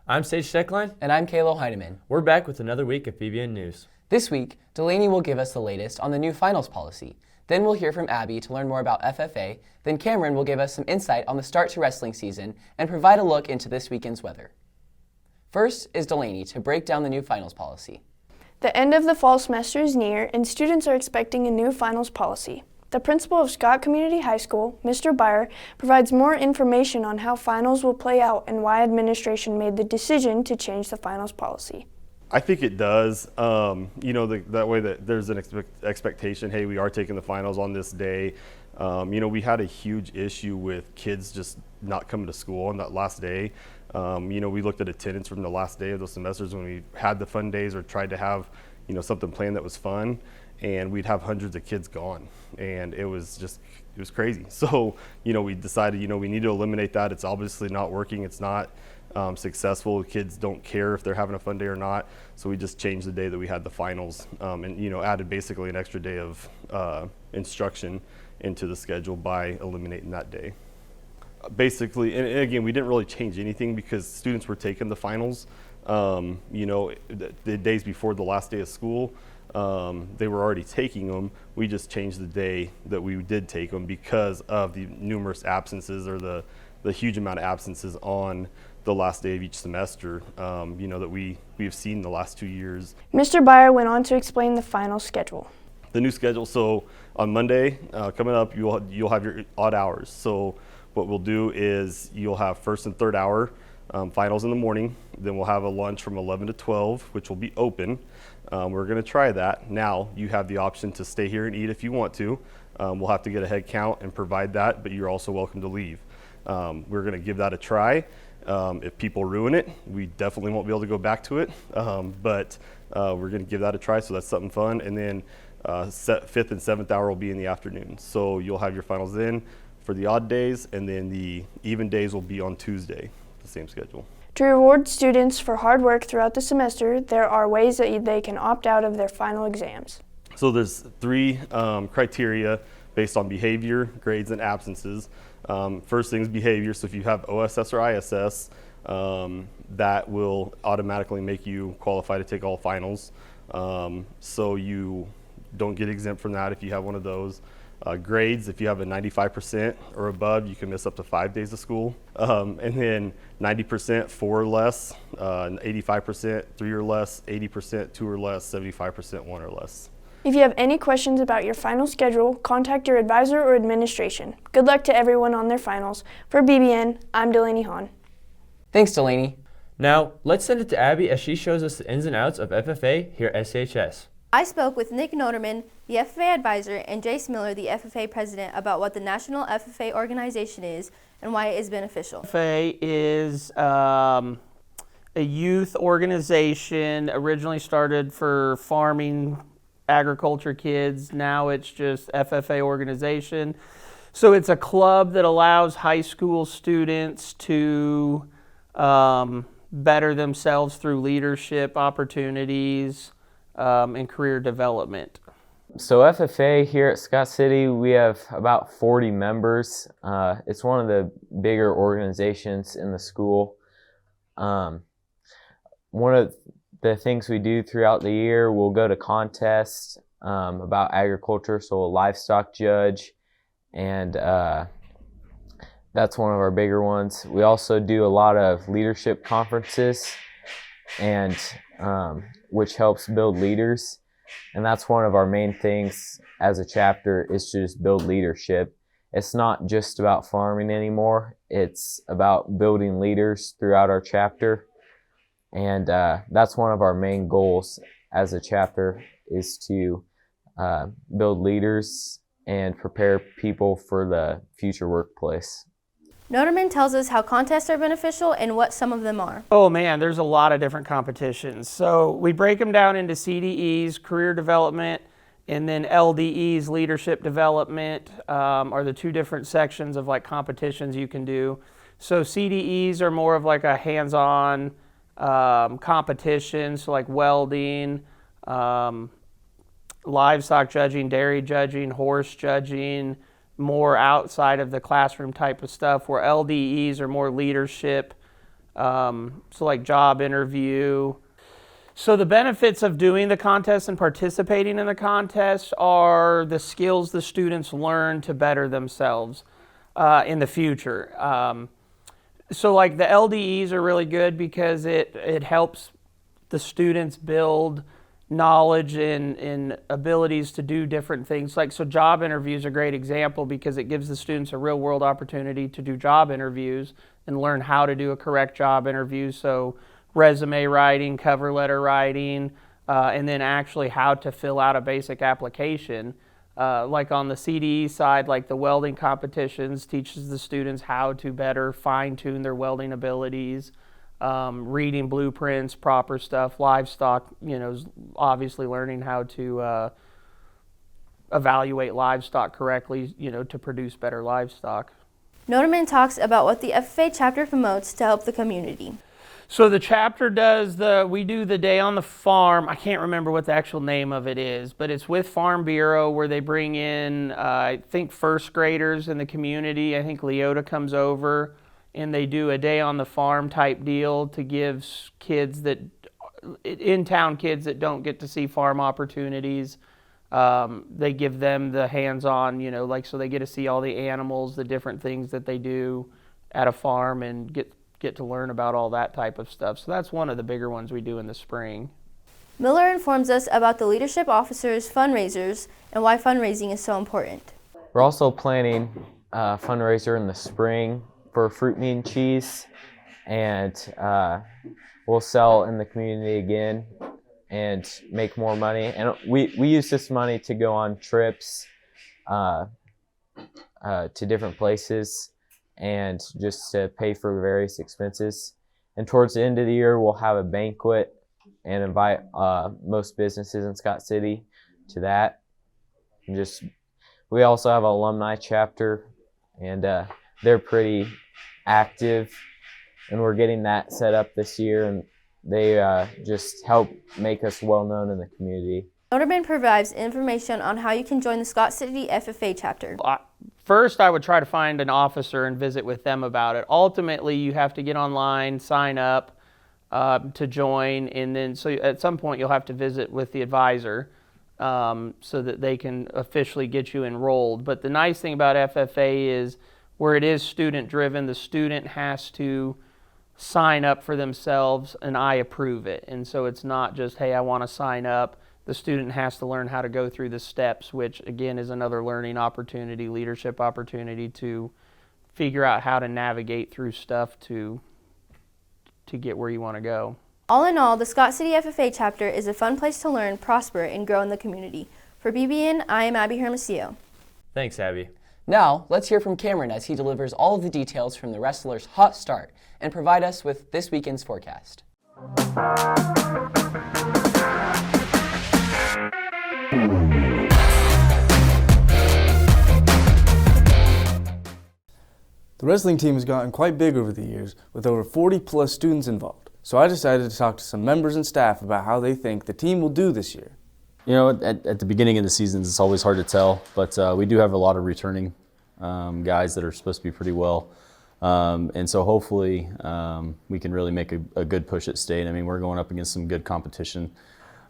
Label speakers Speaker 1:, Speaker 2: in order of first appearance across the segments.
Speaker 1: I'm Sage Steckline.
Speaker 2: And I'm Kalo Heineman.
Speaker 1: We're back with another week of BBN News.
Speaker 2: This week, Delaney will give us the latest on the new finals policy. Then we'll hear from Abby to learn more about FFA. Then Cameron will give us some insight on the start to wrestling season and provide a look into this weekend's weather. First is Delaney to break down the new finals policy.
Speaker 3: The end of the fall semester is near, and students are expecting a new finals policy. The principal of Scott Community High School, Mr. Byer, provides more information on how finals will play out and why administration made the decision to change the finals policy.
Speaker 4: I think it does. That way that there's an expectation, hey, we are taking the finals on this day. We had a huge issue with kids just not coming to school on that last day. We looked at attendance from the last day of those semesters when we had the fun days or tried to have, something planned that was fun, and we'd have hundreds of kids gone, and it was crazy. So, we decided, we need to eliminate that. It's obviously not working. It's not successful. Kids don't care if they're having a fun day or not. So we just changed the day that we had the finals, and added basically an extra day of instruction into the schedule by eliminating that day. Basically, and again, we didn't really change anything because students were taking the finals, the days before the last day of school. They were already taking them. We just changed the day that we did take them because of the numerous absences or the huge amount of absences on the last day of each semester, that we've seen the last 2 years.
Speaker 3: Mr. Byer went on to explain the final schedule.
Speaker 4: The new schedule, so on Monday, coming up, you'll have your odd hours. So what we'll do is you'll have first and third hour finals in the morning. Then we'll have a lunch from 11 to 12, which will be open. We're going to try that. Now you have the option to stay here and eat if you want to. We'll have to get a head count and provide that, but you're also welcome to leave. We're going to give that a try. If people ruin it, we definitely won't be able to go back to it. But we're going to give that a try, so that's something fun. And then fifth and seventh hour will be in the afternoon. So you'll have your finals then for the odd days, and then the even days will be on Tuesday, the same schedule.
Speaker 3: To reward students for hard work throughout the semester, there are ways that they can opt out of their final exams.
Speaker 4: So there's 3 criteria based on behavior, grades, and absences. First thing is behavior. So if you have OSS or ISS, that will automatically make you qualify to take all finals. So you don't get exempt from that if you have one of those. Grades, if you have a 95% or above, you can miss up to 5 days of school. And then 90%, 4 or less, 85%, 3 or less, 80%, 2 or less, 75%, 1 or less.
Speaker 3: If you have any questions about your final schedule, contact your advisor or administration. Good luck to everyone on their finals. For BBN, I'm Delaney Hahn.
Speaker 2: Thanks, Delaney.
Speaker 1: Now, let's send it to Abby as she shows us the ins and outs of FFA here at SHS.
Speaker 5: I spoke with Nick Noterman, the FFA advisor, and Jace Miller, the FFA president, about what the National FFA organization is and why it is beneficial.
Speaker 6: FFA is a youth organization, originally started for farming, agriculture kids. Now it's just FFA organization. So it's a club that allows high school students to better themselves through leadership opportunities and career development.
Speaker 7: So FFA here at Scott City, we have about 40 members. It's one of the bigger organizations in the school. One of the things we do throughout the year, we'll go to contests about agriculture, so a livestock judge, and that's one of our bigger ones. We also do a lot of leadership conferences, and which helps build leaders, and that's one of our main things as a chapter is to just build leadership. It's not just about farming anymore, it's about building leaders throughout our chapter. And that's one of our main goals as a chapter is to build leaders and prepare people for the future workplace.
Speaker 5: Noterman tells us how contests are beneficial and what some of them are.
Speaker 6: Oh man, there's a lot of different competitions. So we break them down into CDEs, career development, and then LDEs, leadership development, are the 2 different sections of like competitions you can do. So CDEs are more of like a hands-on competitions, so like welding, livestock judging, dairy judging, horse judging, more outside of the classroom type of stuff, where LDEs are more leadership So like job interview. So the benefits of doing the contest and participating in the contest are the skills the students learn to better themselves in the future. So like the LDEs are really good because it helps the students build knowledge and abilities to do different things. Like, so job interviews are a great example because it gives the students a real world opportunity to do job interviews and learn how to do a correct job interview. So resume writing, cover letter writing, and then actually how to fill out a basic application. Like on the CDE side, like the welding competitions teaches the students how to better fine-tune their welding abilities, reading blueprints, proper stuff. Livestock, obviously learning how to evaluate livestock correctly, to produce better livestock.
Speaker 5: Noterman talks about what the FFA chapter promotes to help the community.
Speaker 6: So the chapter we do the day on the farm. I can't remember what the actual name of it is, but it's with Farm Bureau where they bring in, I think, first graders in the community. I think Leota comes over and they do a day on the farm type deal to give kids in-town kids that don't get to see farm opportunities. They give them the hands-on, so they get to see all the animals, the different things that they do at a farm and get to learn about all that type of stuff. So that's one of the bigger ones we do in the spring.
Speaker 5: Miller informs us about the leadership officers' fundraisers and why fundraising is so important.
Speaker 7: We're also planning a fundraiser in the spring for fruit mean cheese, and we'll sell in the community again and make more money. And we use this money to go on trips to different places and just to pay for various expenses. And towards the end of the year, we'll have a banquet and invite most businesses in Scott City to that. And we also have an alumni chapter, and they're pretty active, and we're getting that set up this year, and they just help make us well known in the community.
Speaker 5: Noterman provides information on how you can join the Scott City FFA chapter.
Speaker 6: First, I would try to find an officer and visit with them about it. Ultimately, you have to get online, sign up to join, and then so at some point you'll have to visit with the advisor so that they can officially get you enrolled. But the nice thing about FFA is where it is student-driven, the student has to sign up for themselves and I approve it. And so it's not just, hey, I want to sign up. The student has to learn how to go through the steps, which again is another learning opportunity, leadership opportunity to figure out how to navigate through stuff to get where you want to go.
Speaker 5: All in all, the Scott City FFA chapter is a fun place to learn, prosper, and grow in the community. For BBN, I am Abby Hermosillo.
Speaker 1: Thanks, Abby.
Speaker 2: Now, let's hear from Cameron as he delivers all of the details from the wrestlers' hot start and provide us with this weekend's forecast.
Speaker 8: The wrestling team has gotten quite big over the years, with over 40 plus students involved. So I decided to talk to some members and staff about how they think the team will do this year.
Speaker 9: At the beginning of the seasons, it's always hard to tell, but we do have a lot of returning guys that are supposed to be pretty well. And so hopefully we can really make a good push at state. I mean, we're going up against some good competition.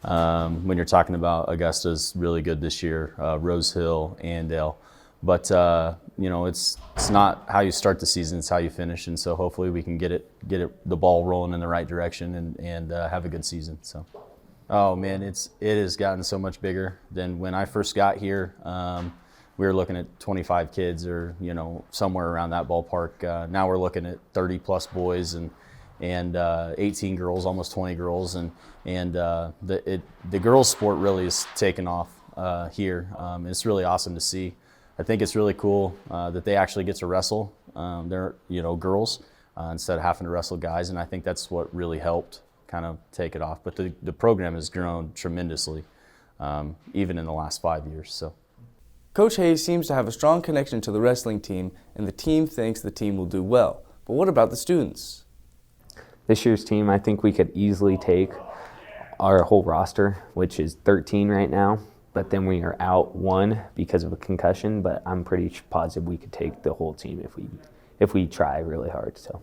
Speaker 9: When you're talking about Augusta's really good this year, Rose Hill, Andale. But it's not how you start the season; it's how you finish. And so hopefully we can get the ball rolling in the right direction and have a good season. So, oh man, it has gotten so much bigger than when I first got here. We were looking at 25 kids, or somewhere around that ballpark. Now we're looking at 30 plus boys and 18 girls, almost 20 girls, and the girls' sport really has taken off here. It's really awesome to see. I think it's really cool that they actually get to wrestle they're girls instead of having to wrestle guys, and I think that's what really helped kind of take it off. But the program has grown tremendously, even in the last 5 years. So,
Speaker 8: Coach Hayes seems to have a strong connection to the wrestling team, and the team thinks the team will do well. But what about the students?
Speaker 10: This year's team, I think we could easily take our whole roster, which is 13 right now, but then we are out one because of a concussion, but I'm pretty positive we could take the whole team if we try really hard. So,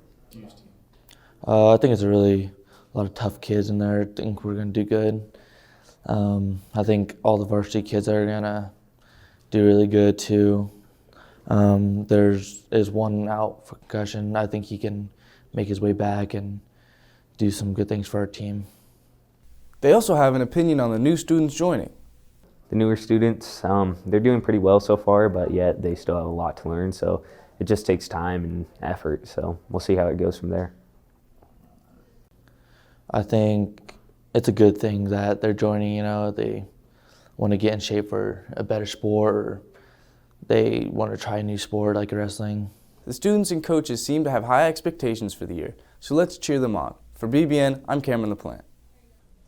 Speaker 8: I think it's a lot of tough kids in there. I think we're going to do good. I think all the varsity kids are going to do really good too. There's one out for concussion. I think he can make his way back and do some good things for our team. They also have an opinion on the new students joining.
Speaker 10: The newer students, they're doing pretty well so far, but yet they still have a lot to learn. So it just takes time and effort. So we'll see how it goes from there.
Speaker 8: I think it's a good thing that they're joining. They want to get in shape for a better sport, or they want to try a new sport like wrestling. The students and coaches seem to have high expectations for the year, so let's cheer them on. For BBN, I'm Cameron LaPlante.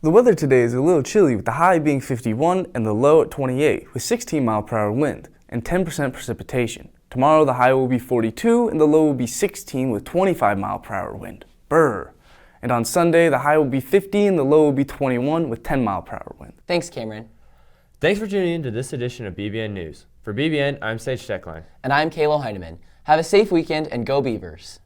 Speaker 8: The weather today is a little chilly, with the high being 51 and the low at 28, with 16-mile-per-hour wind and 10% precipitation. Tomorrow the high will be 42 and the low will be 16 with 25-mile-per-hour wind. Brr. And on Sunday, the high will be 50 and the low will be 21 with 10-mile-per-hour wind.
Speaker 2: Thanks, Cameron.
Speaker 1: Thanks for tuning in to this edition of BBN News. For BBN, I'm Sage Steckline.
Speaker 2: And I'm Kayla Heineman. Have a safe weekend and go Beavers.